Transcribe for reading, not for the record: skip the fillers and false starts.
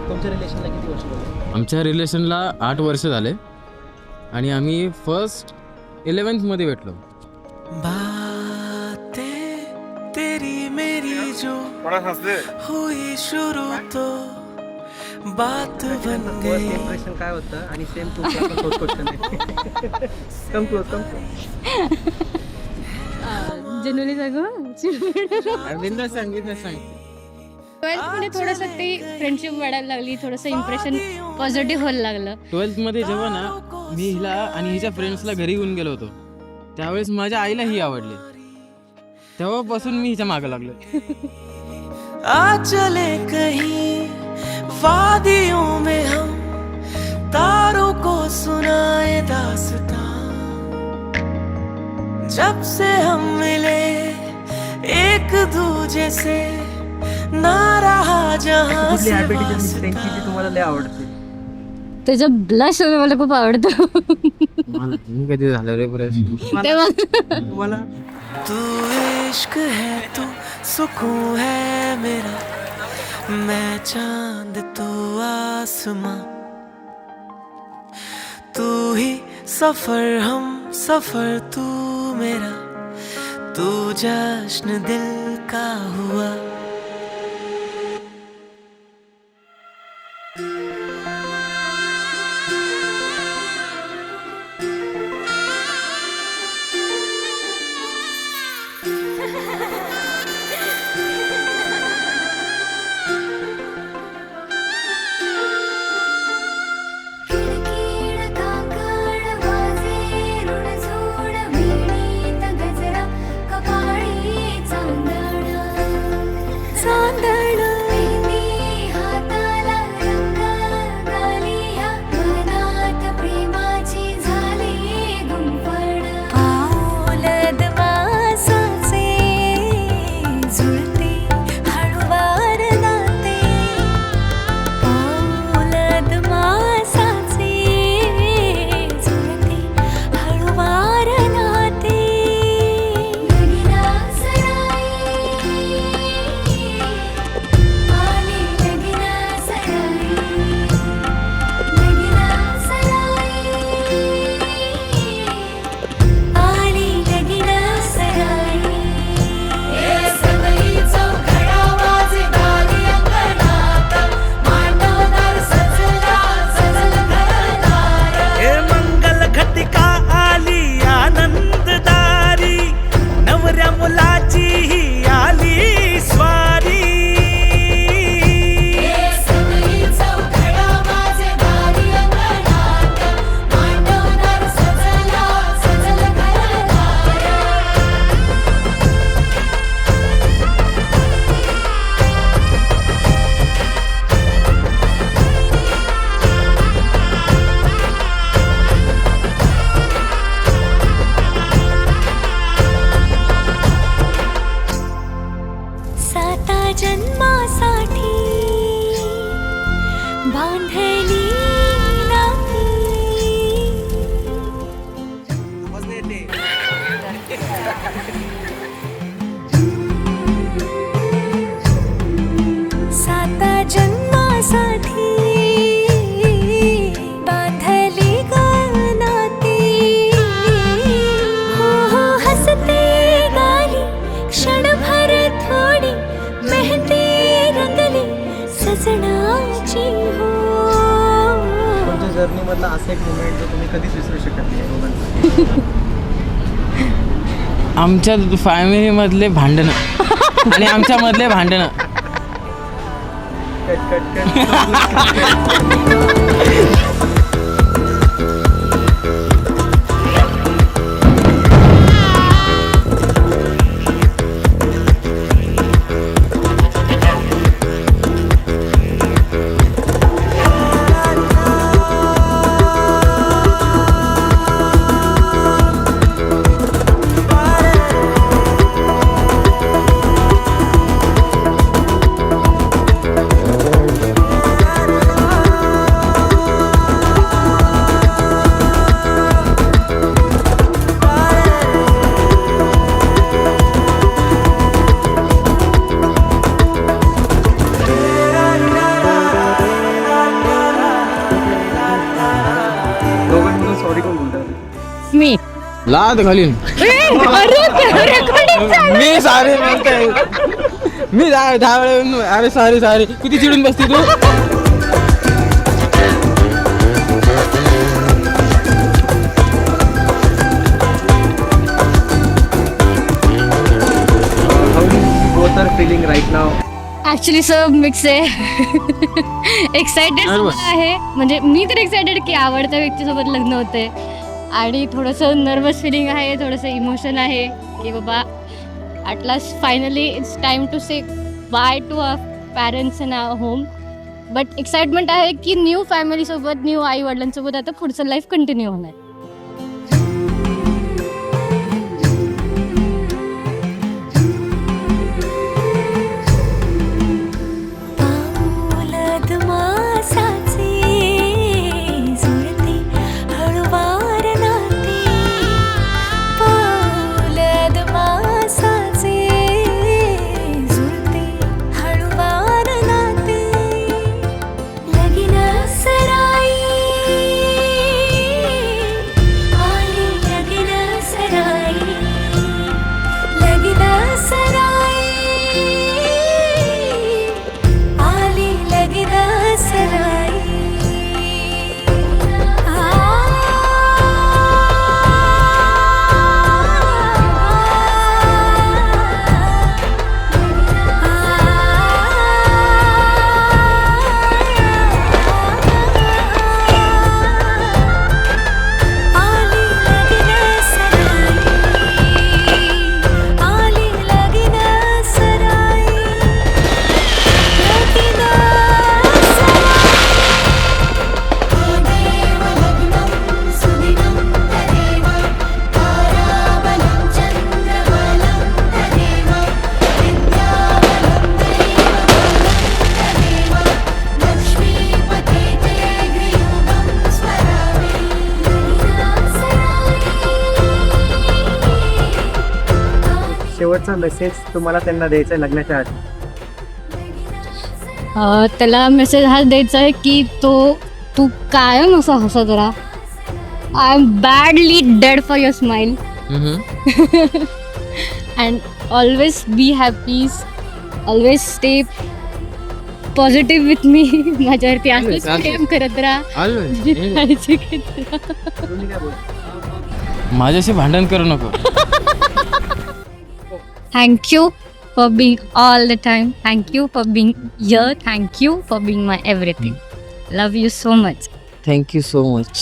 तुमच्या रिलेशनला किती वर्ष झाले? आमच्या रिलेशनला 8 वर्ष झाले आणि आम्ही फर्स्ट 11th मध्ये भेटलो. बातें तेरी मेरी जो हुई शुरू तो बात बन फर्स्ट गई. इम्प्रेशन काय होतं आणि सेम तुमचा पण तोच क्वेश्चन आहे. Come close. जनरली सांगू बिंदास सांगितलं सांग. 12th मध्ये थोडंसं ती फ्रेंडशिप वाढायला लागली, थोडंसं इम्प्रेशन पॉझिटिव्ह व्हायला लागलं. 12th मध्ये जेव्हा ना मी हिला आणि हिच्या फ्रेंड्सला घरी घेऊन गेलो होतो, त्यावेळेस माझ्या आईला ही आवडली. तेव्हापासून मी हिच्या मागं लागलो. आ चले कहीं वादियों में हम तारों को सुनाए दास्तां. जब से हम मिले एक दूजे से ना रहा जहां कुठली से हॅबिट वास्ता. त्यांची जी तुम्हाला लय आवडते? त्याचं ब्लश मला खूप आवडतं. मी कधी झालं रे तेव्हा तुम्हाला तू इश्क है तू सुकून है मेरा, मैं चांद तू आसमां. तू ही सफर हम सफर तू मेरा, तू जश्न दिल का हुआ. जर्नी मधला असा एक मोमेंट जो तुम्ही कधीच विसरू शकत नाही दोघांसाठी? आमच्या फॅमिली मधले भांडणं आणि आमच्या मधले भांडणं. लाद घालीन मी सारे म्हणते मी 10 वेळा अरे सारे किती चिडून बसते तू. both are feeling right now? Actually सब मिक्स आहे. Excited Nervous. आहे, म्हणजे मी तर एक्सायटेड की आवडत्या व्यक्तीसोबत लग्न होते आणि थोडंसं नर्वस फिलिंग आहे, थोडंसं इमोशन आहे की बाबा at last finally it's time to say bye to our parents in our home. But excitement आहे की न्यू फॅमिलीसोबत, न्यू आई वडिलांसोबत आता पुढचं लाईफ कंटिन्यू होणार. शेवटचा मेसेज तुम्हाला त्यांना द्यायचा आहे लग्नाच्या आधी? त्याला मेसेज हा द्यायचा आहे की तू कायम असा हसत राहा. I am badly dead for your smile and always be happy, always stay positive with me. माझ्यावरती असंच प्रेम करत राहा, काळजी घेत राहा. माझ्याशी भांडण करू नको. Thank you for being all the time. Thank you for being here. Thank you for being my everything. Love you so much. Thank you so much.